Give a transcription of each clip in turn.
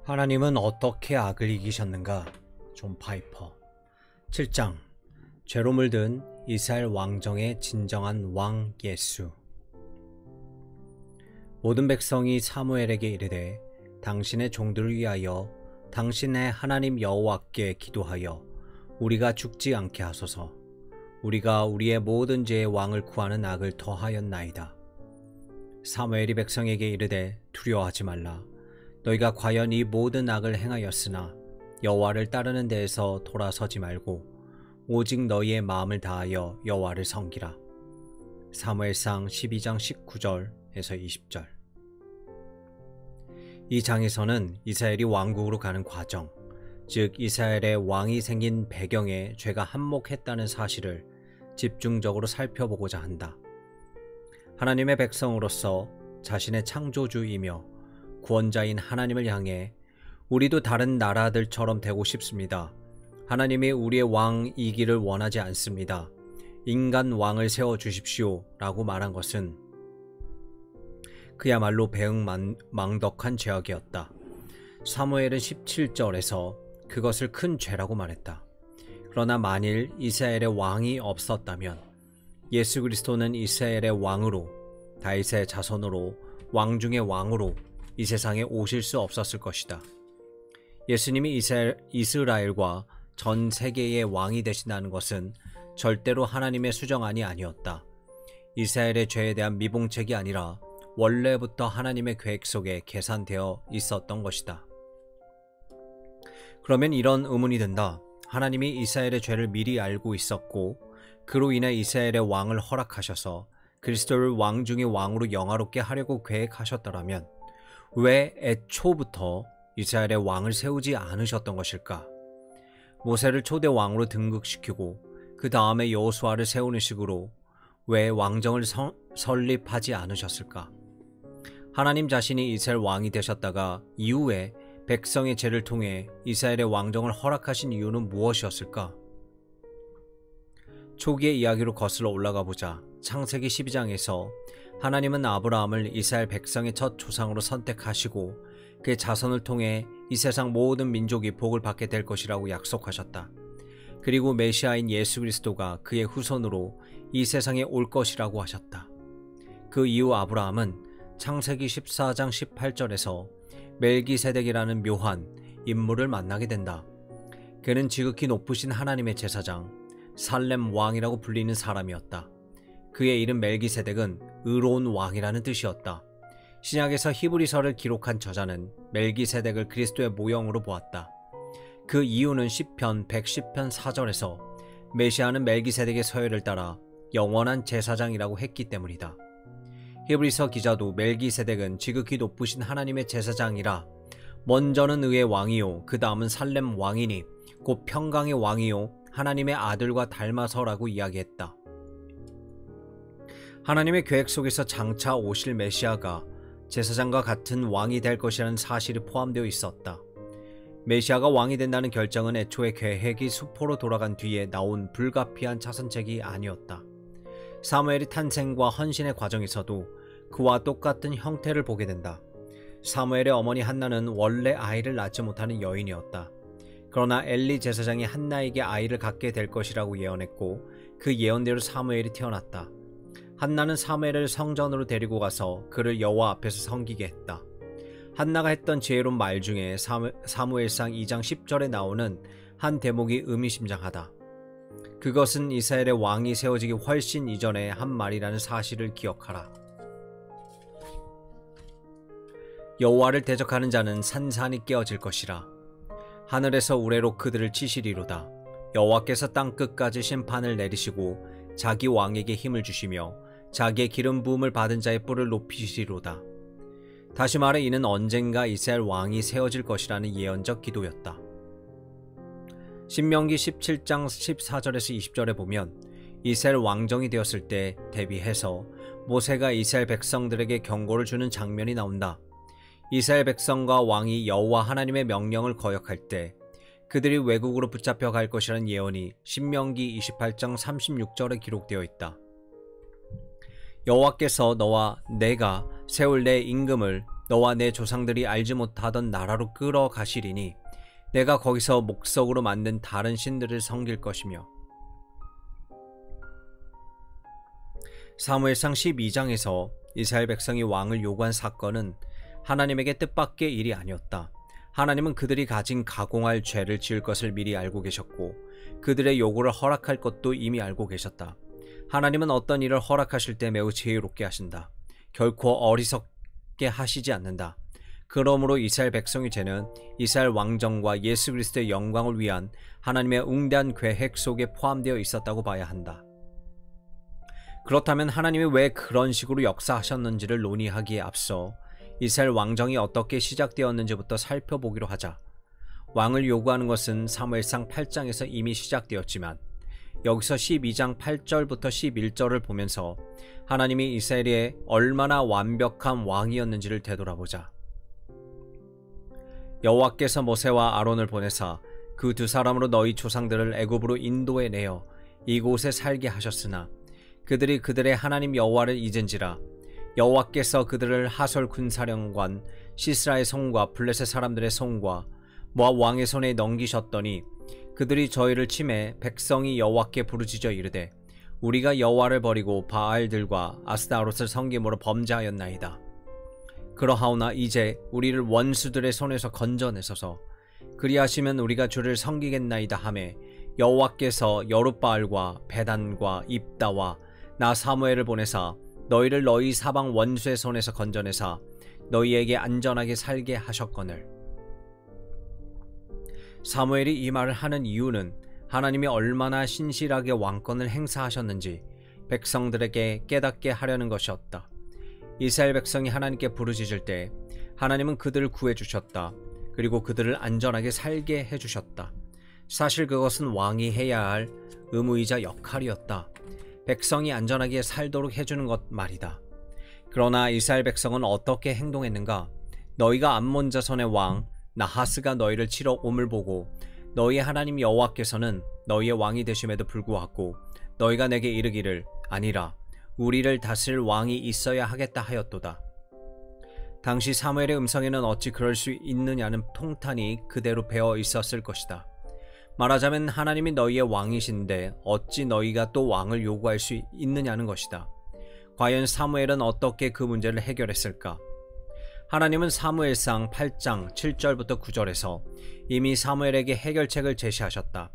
하나님은 어떻게 악을 이기셨는가? 존 파이퍼. 7장. 죄로 물든 이스라엘 왕정의 진정한 왕 예수. 모든 백성이 사무엘에게 이르되 당신의 종들을 위하여 당신의 하나님 여호와께 기도하여 우리가 죽지 않게 하소서. 우리가 우리의 모든 죄의 왕을 구하는 악을 더하였나이다. 사무엘이 백성에게 이르되 두려워하지 말라. 너희가 과연 이 모든 악을 행하였으나 여호와를 따르는 데에서 돌아서지 말고 오직 너희의 마음을 다하여 여호와를 섬기라. 사무엘상 12장 19절에서 20절. 이 장에서는 이스라엘이 왕국으로 가는 과정, 즉 이스라엘의 왕이 생긴 배경에 죄가 한몫했다는 사실을 집중적으로 살펴보고자 한다. 하나님의 백성으로서 자신의 창조주이며 구원자인 하나님을 향해 우리도 다른 나라들처럼 되고 싶습니다. 하나님이 우리의 왕이기를 원하지 않습니다. 인간 왕을 세워주십시오 라고 말한 것은 그야말로 배응망덕한 죄악이었다. 사무엘은 17절에서 그것을 큰 죄라고 말했다. 그러나 만일 이스라엘의 왕이 없었다면 예수 그리스도는 이스라엘의 왕으로, 다윗의 자손으로, 왕 중의 왕으로 이 세상에 오실 수 없었을 것이다. 예수님이 이스라엘과 전 세계의 왕이 되신다는 것은 절대로 하나님의 수정안이 아니었다. 이스라엘의 죄에 대한 미봉책이 아니라 원래부터 하나님의 계획 속에 계산되어 있었던 것이다. 그러면 이런 의문이 든다. 하나님이 이스라엘의 죄를 미리 알고 있었고 그로 인해 이스라엘의 왕을 허락하셔서 그리스도를 왕 중의 왕으로 영화롭게 하려고 계획하셨더라면 왜 애초부터 이스라엘의 왕을 세우지 않으셨던 것일까? 모세를 초대 왕으로 등극시키고 그 다음에 여호수아를 세우는 식으로 왜 왕정을 설립하지 않으셨을까? 하나님 자신이 이스라엘 왕이 되셨다가 이후에 백성의 죄를 통해 이스라엘의 왕정을 허락하신 이유는 무엇이었을까? 초기의 이야기로 거슬러 올라가 보자. 창세기 12장에서 하나님은 아브라함을 이스라엘 백성의 첫 조상으로 선택하시고 그의 자손을 통해 이 세상 모든 민족이 복을 받게 될 것이라고 약속하셨다. 그리고 메시아인 예수 그리스도가 그의 후손으로 이 세상에 올 것이라고 하셨다. 그 이후 아브라함은 창세기 14장 18절에서 멜기세덱이라는 묘한 인물을 만나게 된다. 그는 지극히 높으신 하나님의 제사장, 살렘 왕이라고 불리는 사람이었다. 그의 이름 멜기세덱은 의로운 왕이라는 뜻이었다. 신약에서 히브리서를 기록한 저자는 멜기세덱을 그리스도의 모형으로 보았다. 그 이유는 시편 110편 4절에서 메시아는 멜기세덱의 서열을 따라 영원한 제사장이라고 했기 때문이다. 히브리서 기자도 멜기세덱은 지극히 높으신 하나님의 제사장이라 먼저는 의의 왕이요 그 다음은 살렘 왕이니 곧 평강의 왕이요 하나님의 아들과 닮아서라고 이야기했다. 하나님의 계획 속에서 장차 오실 메시아가 제사장과 같은 왕이 될 것이라는 사실이 포함되어 있었다. 메시아가 왕이 된다는 결정은 애초에 계획이 수포로 돌아간 뒤에 나온 불가피한 차선책이 아니었다. 사무엘의 탄생과 헌신의 과정에서도 그와 똑같은 형태를 보게 된다. 사무엘의 어머니 한나는 원래 아이를 낳지 못하는 여인이었다. 그러나 엘리 제사장이 한나에게 아이를 갖게 될 것이라고 예언했고 그 예언대로 사무엘이 태어났다. 한나는 사무엘을 성전으로 데리고 가서 그를 여호와 앞에서 섬기게 했다. 한나가 했던 지혜로운 말 중에 사무엘상 2장 10절에 나오는 한 대목이 의미심장하다. 그것은 이스라엘의 왕이 세워지기 훨씬 이전에 한 말이라는 사실을 기억하라. 여호와를 대적하는 자는 산산이 깨어질 것이라. 하늘에서 우레로 그들을 치시리로다. 여호와께서 땅끝까지 심판을 내리시고 자기 왕에게 힘을 주시며 자기의 기름 부음을 받은 자의 뿔을 높이시리로다. 다시 말해 이는 언젠가 이스라엘 왕이 세워질 것이라는 예언적 기도였다. 신명기 17장 14절에서 20절에 보면 이스라엘 왕정이 되었을 때 대비해서 모세가 이스라엘 백성들에게 경고를 주는 장면이 나온다. 이스라엘 백성과 왕이 여호와 하나님의 명령을 거역할 때 그들이 외국으로 붙잡혀 갈 것이라는 예언이 신명기 28장 36절에 기록되어 있다. 여호와께서 너와 내가 세울 내 임금을 너와 내 조상들이 알지 못하던 나라로 끌어가시리니 내가 거기서 목석으로 만든 다른 신들을 섬길 것이며. 사무엘상 12장에서 이스라엘 백성이 왕을 요구한 사건은 하나님에게 뜻밖의 일이 아니었다. 하나님은 그들이 가진 가공할 죄를 지을 것을 미리 알고 계셨고 그들의 요구를 허락할 것도 이미 알고 계셨다. 하나님은 어떤 일을 허락하실 때 매우 지혜롭게 하신다. 결코 어리석게 하시지 않는다. 그러므로 이스라엘 백성의 죄는 이스라엘 왕정과 예수 그리스도의 영광을 위한 하나님의 응대한 계획 속에 포함되어 있었다고 봐야 한다. 그렇다면 하나님이 왜 그런 식으로 역사하셨는지를 논의하기에 앞서 이스라엘 왕정이 어떻게 시작되었는지부터 살펴보기로 하자. 왕을 요구하는 것은 사무엘상 8장에서 이미 시작되었지만 여기서 12장 8절부터 11절을 보면서 하나님이 이스라엘에 얼마나 완벽한 왕이었는지를 되돌아보자. 여호와께서 모세와 아론을 보내사 그 두 사람으로 너희 조상들을 애굽으로 인도해 내어 이곳에 살게 하셨으나 그들이 그들의 하나님 여호와를 잊은지라. 여호와께서 그들을 하솔 군사령관 시스라의 손과 블레셋 사람들의 손과 모압 왕의 손에 넘기셨더니 그들이 저희를 치매 백성이 여호와께 부르짖어 이르되 우리가 여호와를 버리고 바알들과 아스타롯을 섬김으로 범죄하였나이다. 그러하오나 이제 우리를 원수들의 손에서 건져내소서. 그리하시면 우리가 주를 섬기겠나이다 하매 여호와께서 여룻바알과 베단과 입다와 나 사무엘을 보내사 너희를 너희 사방 원수의 손에서 건져내사 너희에게 안전하게 살게 하셨거늘. 사무엘이 이 말을 하는 이유는 하나님이 얼마나 신실하게 왕권을 행사하셨는지 백성들에게 깨닫게 하려는 것이었다. 이스라엘 백성이 하나님께 부르짖을 때 하나님은 그들을 구해주셨다. 그리고 그들을 안전하게 살게 해주셨다. 사실 그것은 왕이 해야 할 의무이자 역할이었다. 백성이 안전하게 살도록 해주는 것 말이다. 그러나 이스라엘 백성은 어떻게 행동했는가? 너희가 암몬 자손의 왕 나하스가 너희를 치러 옴을 보고 너희 하나님 여호와께서는 너희의 왕이 되심에도 불구하고 너희가 내게 이르기를 아니라 우리를 다스릴 왕이 있어야 하겠다 하였도다. 당시 사무엘의 음성에는 어찌 그럴 수 있느냐는 통탄이 그대로 배어 있었을 것이다. 말하자면 하나님이 너희의 왕이신데 어찌 너희가 또 왕을 요구할 수 있느냐는 것이다. 과연 사무엘은 어떻게 그 문제를 해결했을까? 하나님은 사무엘상 8장 7절부터 9절에서 이미 사무엘에게 해결책을 제시하셨다.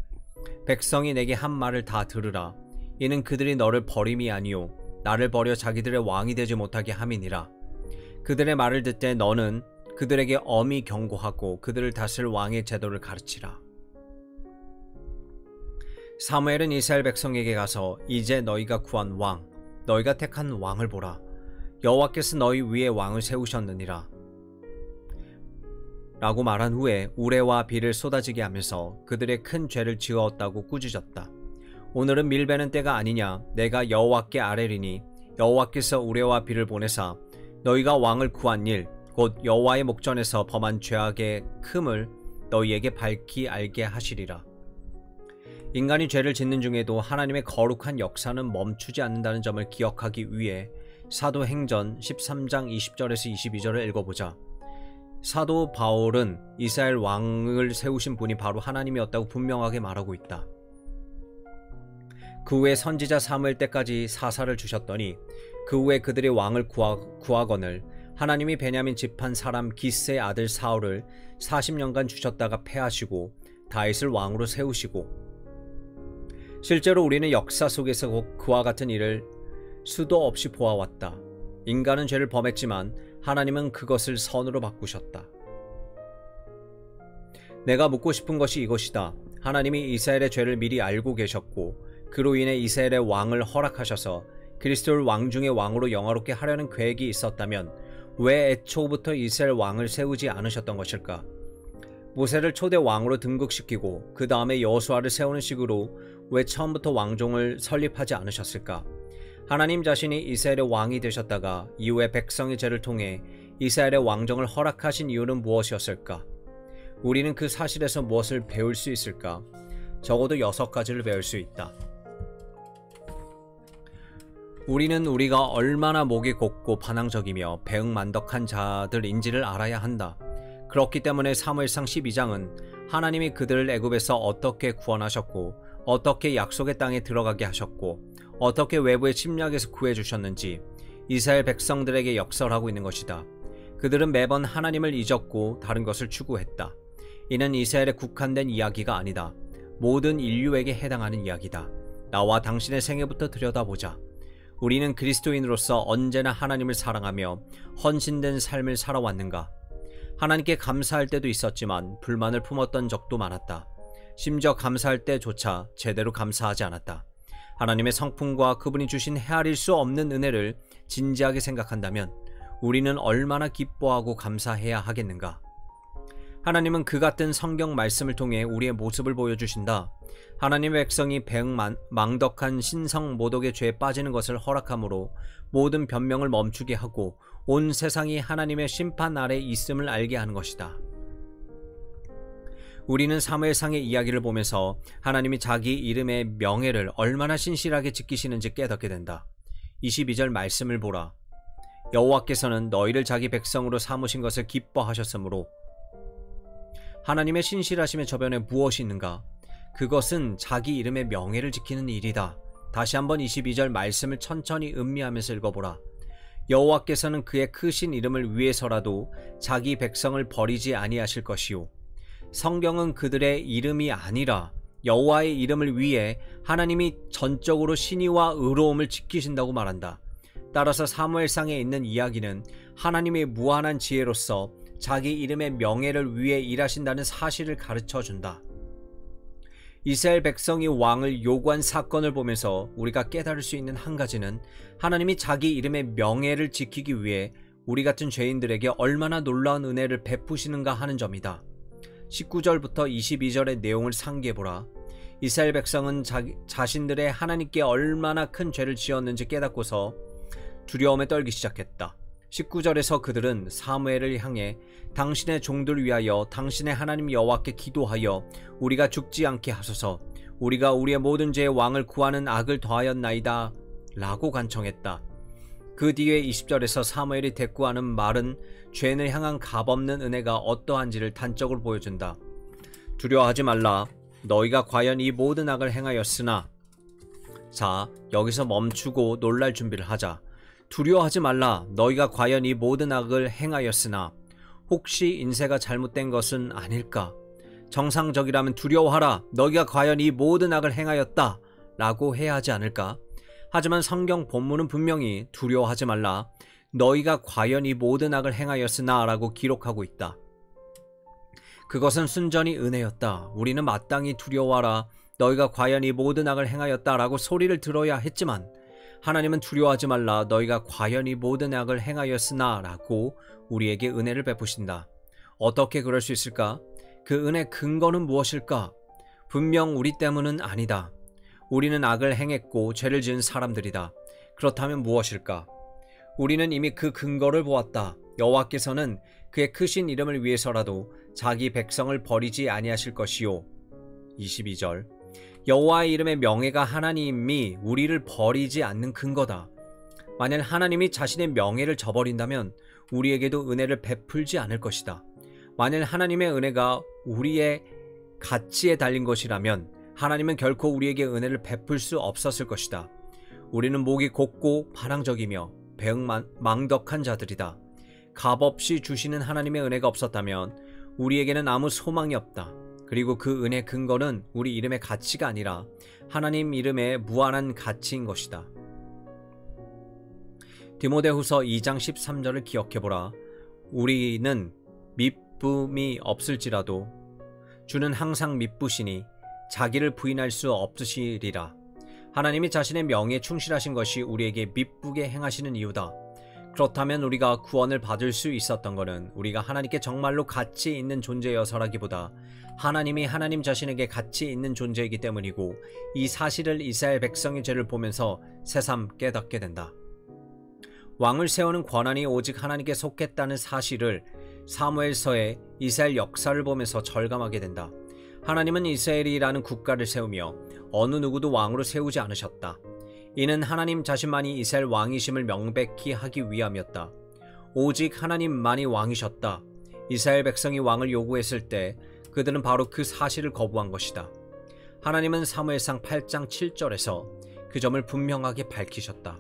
백성이 내게 한 말을 다 들으라. 이는 그들이 너를 버림이 아니요 나를 버려 자기들의 왕이 되지 못하게 함이니라. 그들의 말을 듣되 너는 그들에게 엄히 경고하고 그들을 다스릴 왕의 제도를 가르치라. 사무엘은 이스라엘 백성에게 가서 이제 너희가 구한 왕, 너희가 택한 왕을 보라. 여호와께서 너희 위에 왕을 세우셨느니라. 라고 말한 후에 우레와 비를 쏟아지게 하면서 그들의 큰 죄를 지었다고 꾸짖었다. 오늘은 밀베는 때가 아니냐. 내가 여호와께 아뢰리니 여호와께서 우레와 비를 보내사 너희가 왕을 구한 일, 곧 여호와의 목전에서 범한 죄악의 큼을 너희에게 밝히 알게 하시리라. 인간이 죄를 짓는 중에도 하나님의 거룩한 역사는 멈추지 않는다는 점을 기억하기 위해 사도행전 13장 20절에서 22절을 읽어보자. 사도 바울은 이스라엘 왕을 세우신 분이 바로 하나님이었다고 분명하게 말하고 있다. 그 후에 선지자 사무엘 때까지 사사를 주셨더니 그 후에 그들이 왕을 구하거늘 하나님이 베냐민 지판 사람 기스의 아들 사울을 40년간 주셨다가 패하시고 다윗을 왕으로 세우시고, 실제로 우리는 역사 속에서 그와 같은 일을 수도 없이 보아왔다. 인간은 죄를 범했지만 하나님은 그것을 선으로 바꾸셨다. 내가 묻고 싶은 것이 이것이다. 하나님이 이스라엘의 죄를 미리 알고 계셨고 그로 인해 이스라엘의 왕을 허락하셔서 그리스도를 왕 중의 왕으로 영화롭게 하려는 계획이 있었다면 왜 애초부터 이스라엘 왕을 세우지 않으셨던 것일까? 모세를 초대 왕으로 등극시키고 그 다음에 여호수아를 세우는 식으로 왜 처음부터 왕종을 설립하지 않으셨을까? 하나님 자신이 이스라엘의 왕이 되셨다가 이후에 백성의 죄를 통해 이스라엘의 왕정을 허락하신 이유는 무엇이었을까? 우리는 그 사실에서 무엇을 배울 수 있을까? 적어도 6가지를 배울 수 있다. 우리는 우리가 얼마나 목이 곱고 반항적이며 배응만덕한 자들인지를 알아야 한다. 그렇기 때문에 사무엘상 12장은 하나님이 그들을 애굽에서 어떻게 구원하셨고 어떻게 약속의 땅에 들어가게 하셨고 어떻게 외부의 침략에서 구해주셨는지 이스라엘 백성들에게 역설하고 있는 것이다. 그들은 매번 하나님을 잊었고 다른 것을 추구했다. 이는 이스라엘에 국한된 이야기가 아니다. 모든 인류에게 해당하는 이야기다. 나와 당신의 생애부터 들여다보자. 우리는 그리스도인으로서 언제나 하나님을 사랑하며 헌신된 삶을 살아왔는가? 하나님께 감사할 때도 있었지만 불만을 품었던 적도 많았다. 심지어 감사할 때조차 제대로 감사하지 않았다. 하나님의 성품과 그분이 주신 헤아릴 수 없는 은혜를 진지하게 생각한다면 우리는 얼마나 기뻐하고 감사해야 하겠는가? 하나님은 그 같은 성경 말씀을 통해 우리의 모습을 보여주신다. 하나님의 백성이 배응망덕한 신성 모독의 죄에 빠지는 것을 허락함으로 모든 변명을 멈추게 하고 온 세상이 하나님의 심판 아래 있음을 알게 하는 것이다. 우리는 사무엘상의 이야기를 보면서 하나님이 자기 이름의 명예를 얼마나 신실하게 지키시는지 깨닫게 된다. 22절 말씀을 보라. 여호와께서는 너희를 자기 백성으로 삼으신 것을 기뻐하셨으므로. 하나님의 신실하심의 저변에 무엇이 있는가? 그것은 자기 이름의 명예를 지키는 일이다. 다시 한번 22절 말씀을 천천히 음미하면서 읽어보라. 여호와께서는 그의 크신 이름을 위해서라도 자기 백성을 버리지 아니하실 것이요. 성경은 그들의 이름이 아니라 여호와의 이름을 위해 하나님이 전적으로 신의와 의로움을 지키신다고 말한다. 따라서 사무엘상에 있는 이야기는 하나님의 무한한 지혜로서 자기 이름의 명예를 위해 일하신다는 사실을 가르쳐준다. 이스라엘 백성이 왕을 요구한 사건을 보면서 우리가 깨달을 수 있는 한 가지는 하나님이 자기 이름의 명예를 지키기 위해 우리 같은 죄인들에게 얼마나 놀라운 은혜를 베푸시는가 하는 점이다. 19절부터 22절의 내용을 상기해보라. 이스라엘 백성은 자신들의 하나님께 얼마나 큰 죄를 지었는지 깨닫고서 두려움에 떨기 시작했다. 19절에서 그들은 사무엘을 향해 당신의 종들을 위하여 당신의 하나님 여호와께 기도하여 우리가 죽지 않게 하소서, 우리가 우리의 모든 죄의 왕을 구하는 악을 더하였나이다 라고 간청했다. 그 뒤에 20절에서 사무엘이 대꾸하는 말은 죄인을 향한 값없는 은혜가 어떠한지를 단적으로 보여준다. 두려워하지 말라. 너희가 과연 이 모든 악을 행하였으나. 자, 여기서 멈추고 놀랄 준비를 하자. 두려워하지 말라. 너희가 과연 이 모든 악을 행하였으나. 혹시 인쇄가 잘못된 것은 아닐까? 정상적이라면 두려워하라. 너희가 과연 이 모든 악을 행하였다 라고 해야 하지 않을까? 하지만 성경 본문은 분명히 두려워하지 말라. 너희가 과연 이 모든 악을 행하였으나 라고 기록하고 있다. 그것은 순전히 은혜였다. 우리는 마땅히 두려워하라. 너희가 과연 이 모든 악을 행하였다 라고 소리를 들어야 했지만 하나님은 두려워하지 말라. 너희가 과연 이 모든 악을 행하였으나 라고 우리에게 은혜를 베푸신다. 어떻게 그럴 수 있을까? 그 은혜의 근거는 무엇일까? 분명 우리 때문은 아니다. 우리는 악을 행했고 죄를 지은 사람들이다. 그렇다면 무엇일까? 우리는 이미 그 근거를 보았다. 여호와께서는 그의 크신 이름을 위해서라도 자기 백성을 버리지 아니하실 것이요. 22절. 여호와의 이름의 명예가 하나님이 우리를 버리지 않는 근거다. 만약 하나님이 자신의 명예를 저버린다면 우리에게도 은혜를 베풀지 않을 것이다. 만약 하나님의 은혜가 우리의 가치에 달린 것이라면 하나님은 결코 우리에게 은혜를 베풀 수 없었을 것이다. 우리는 목이 곱고 반항적이며 배응망덕한 자들이다. 값없이 주시는 하나님의 은혜가 없었다면 우리에게는 아무 소망이 없다. 그리고 그 은혜 근거는 우리 이름의 가치가 아니라 하나님 이름의 무한한 가치인 것이다. 디모데후서 2장 13절을 기억해보라. 우리는 미쁨이 없을지라도 주는 항상 미쁘시니 자기를 부인할 수 없으시리라. 하나님이 자신의 명예에 충실하신 것이 우리에게 미쁘게 행하시는 이유다. 그렇다면 우리가 구원을 받을 수 있었던 것은 우리가 하나님께 정말로 가치 있는 존재여서라기보다 하나님이 하나님 자신에게 가치 있는 존재이기 때문이고, 이 사실을 이스라엘 백성의 죄를 보면서 새삼 깨닫게 된다. 왕을 세우는 권한이 오직 하나님께 속했다는 사실을 사무엘서의 이스라엘 역사를 보면서 절감하게 된다. 하나님은 이스라엘이라는 국가를 세우며 어느 누구도 왕으로 세우지 않으셨다. 이는 하나님 자신만이 이스라엘 왕이심을 명백히 하기 위함이었다. 오직 하나님만이 왕이셨다. 이스라엘 백성이 왕을 요구했을 때 그들은 바로 그 사실을 거부한 것이다. 하나님은 사무엘상 8장 7절에서 그 점을 분명하게 밝히셨다.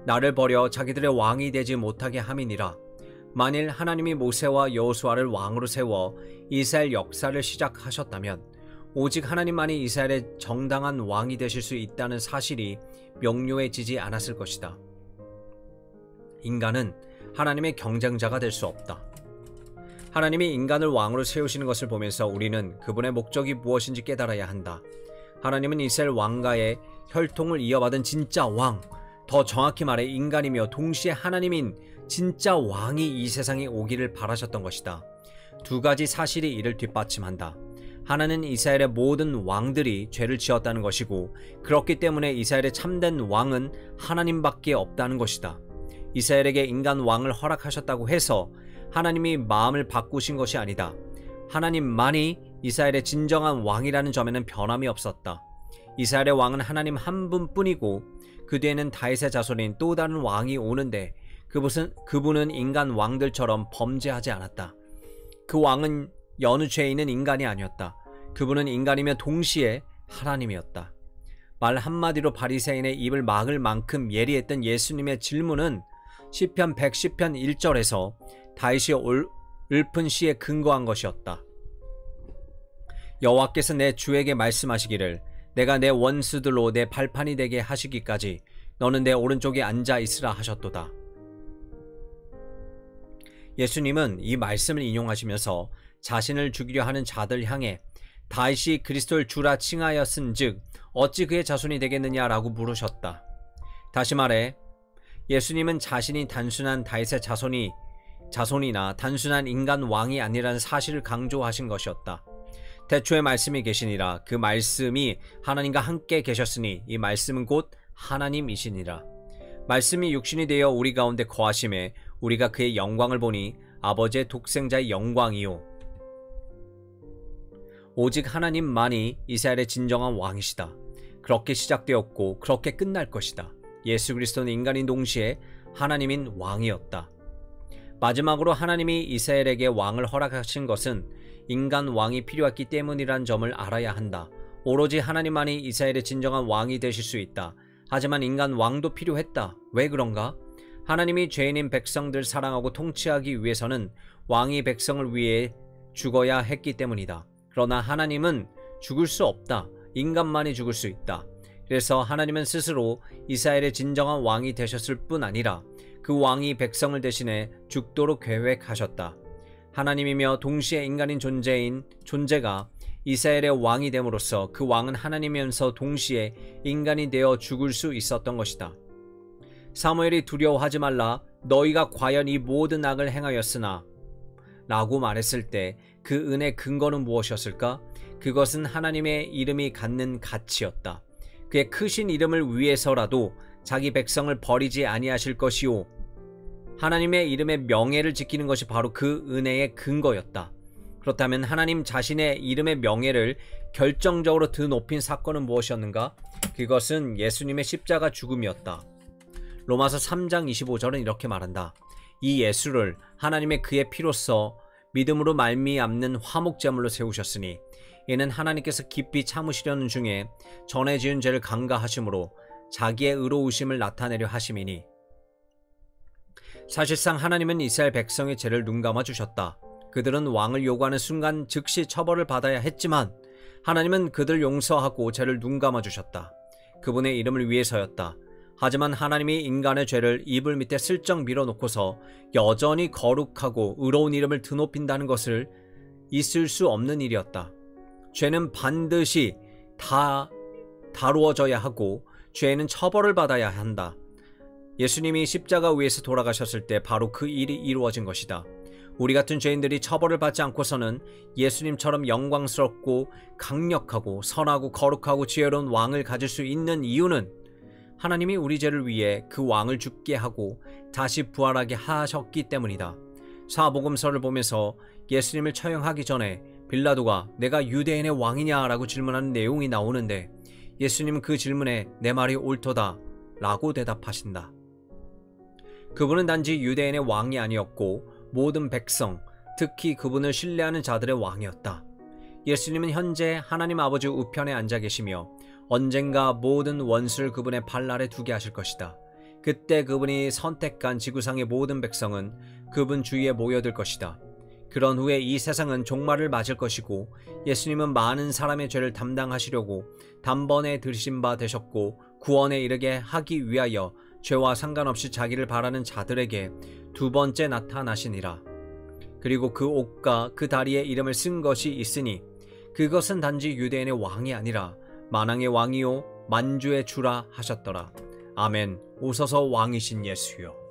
나를 버려 자기들의 왕이 되지 못하게 함이니라. 만일 하나님이 모세와 여호수아를 왕으로 세워 이스라엘 역사를 시작하셨다면 오직 하나님만이 이스라엘의 정당한 왕이 되실 수 있다는 사실이 명료해지지 않았을 것이다. 인간은 하나님의 경쟁자가 될 수 없다. 하나님이 인간을 왕으로 세우시는 것을 보면서 우리는 그분의 목적이 무엇인지 깨달아야 한다. 하나님은 이스라엘 왕가의 혈통을 이어받은 진짜 왕, 더 정확히 말해 인간이며 동시에 하나님인 진짜 왕이 이 세상에 오기를 바라셨던 것이다. 두 가지 사실이 이를 뒷받침한다. 하나는 이스라엘의 모든 왕들이 죄를 지었다는 것이고 그렇기 때문에 이스라엘의 참된 왕은 하나님밖에 없다는 것이다. 이스라엘에게 인간 왕을 허락하셨다고 해서 하나님이 마음을 바꾸신 것이 아니다. 하나님만이 이스라엘의 진정한 왕이라는 점에는 변함이 없었다. 이스라엘의 왕은 하나님 한 분뿐이고 그 뒤에는 다윗의 자손인 또 다른 왕이 오는데 그분은 인간 왕들처럼 범죄하지 않았다. 그 왕은 여느 죄 있는 인간이 아니었다. 그분은 인간이며 동시에 하나님이었다. 말 한마디로 바리새인의 입을 막을 만큼 예리했던 예수님의 질문은 시편 110편 1절에서 다윗이 읊은 시에 근거한 것이었다. 여호와께서 내 주에게 말씀하시기를 내가 내 원수들로 내 발판이 되게 하시기까지 너는 내 오른쪽에 앉아 있으라 하셨도다. 예수님은 이 말씀을 인용하시면서 자신을 죽이려 하는 자들 향해 다윗이 그리스도를 주라 칭하였은즉 어찌 그의 자손이 되겠느냐라고 물으셨다. 다시 말해 예수님은 자신이 단순한 다윗의 자손이나 단순한 인간 왕이 아니라는 사실을 강조하신 것이었다. 태초에 말씀이 계시니라. 그 말씀이 하나님과 함께 계셨으니 이 말씀은 곧 하나님이시니라. 말씀이 육신이 되어 우리 가운데 거하심에 우리가 그의 영광을 보니 아버지의 독생자의 영광이요 오직 하나님만이 이스라엘의 진정한 왕이시다. 그렇게 시작되었고 그렇게 끝날 것이다. 예수 그리스도는 인간인 동시에 하나님인 왕이었다. 마지막으로 하나님이 이스라엘에게 왕을 허락하신 것은 인간 왕이 필요했기 때문이란 점을 알아야 한다. 오로지 하나님만이 이스라엘의 진정한 왕이 되실 수 있다. 하지만 인간 왕도 필요했다. 왜 그런가? 하나님이 죄인인 백성들 사랑하고 통치하기 위해서는 왕이 백성을 위해 죽어야 했기 때문이다. 그러나 하나님은 죽을 수 없다. 인간만이 죽을 수 있다. 그래서 하나님은 스스로 이스라엘의 진정한 왕이 되셨을 뿐 아니라 그 왕이 백성을 대신해 죽도록 계획하셨다. 하나님이며 동시에 인간인 존재가 이스라엘의 왕이 됨으로써 그 왕은 하나님이면서 동시에 인간이 되어 죽을 수 있었던 것이다. 사무엘이 두려워하지 말라. 너희가 과연 이 모든 악을 행하였으나 라고 말했을 때 그 은혜의 근거는 무엇이었을까? 그것은 하나님의 이름이 갖는 가치였다. 그의 크신 이름을 위해서라도 자기 백성을 버리지 아니하실 것이요 하나님의 이름의 명예를 지키는 것이 바로 그 은혜의 근거였다. 그렇다면 하나님 자신의 이름의 명예를 결정적으로 드높인 사건은 무엇이었는가? 그것은 예수님의 십자가 죽음이었다. 로마서 3장 25절은 이렇게 말한다. 이 예수를 하나님의 그의 피로써 믿음으로 말미암는 화목제물로 세우셨으니 이는 하나님께서 깊이 참으시려는 중에 전에 지은 죄를 간과하심으로 자기의 의로우심을 나타내려 하심이니 사실상 하나님은 이스라엘 백성의 죄를 눈감아 주셨다. 그들은 왕을 요구하는 순간 즉시 처벌을 받아야 했지만 하나님은 그들을 용서하고 죄를 눈감아 주셨다. 그분의 이름을 위해서였다. 하지만 하나님이 인간의 죄를 이불 밑에 슬쩍 밀어놓고서 여전히 거룩하고 의로운 이름을 드높인다는 것을 있을 수 없는 일이었다. 죄는 반드시 다루어져야 하고 죄는 처벌을 받아야 한다. 예수님이 십자가 위에서 돌아가셨을 때 바로 그 일이 이루어진 것이다. 우리 같은 죄인들이 처벌을 받지 않고서는 예수님처럼 영광스럽고 강력하고 선하고 거룩하고 지혜로운 왕을 가질 수 있는 이유는 하나님이 우리 죄를 위해 그 왕을 죽게 하고 다시 부활하게 하셨기 때문이다. 사복음서를 보면서 예수님을 처형하기 전에 빌라도가 내가 유대인의 왕이냐라고 질문하는 내용이 나오는데 예수님은 그 질문에 내 말이 옳도다 라고 대답하신다. 그분은 단지 유대인의 왕이 아니었고 모든 백성, 특히 그분을 신뢰하는 자들의 왕이었다. 예수님은 현재 하나님 아버지 우편에 앉아 계시며 언젠가 모든 원수를 그분의 발 아래 두게 하실 것이다. 그때 그분이 선택한 지구상의 모든 백성은 그분 주위에 모여들 것이다. 그런 후에 이 세상은 종말을 맞을 것이고 예수님은 많은 사람의 죄를 담당하시려고 단번에 들이신 바 되셨고 구원에 이르게 하기 위하여 죄와 상관없이 자기를 바라는 자들에게 두 번째 나타나시니라. 그리고 그 옷과 그 다리에 이름을 쓴 것이 있으니 그것은 단지 유대인의 왕이 아니라 만왕의 왕이요 만주의 주라 하셨더라. 아멘. 오소서 왕이신 예수여.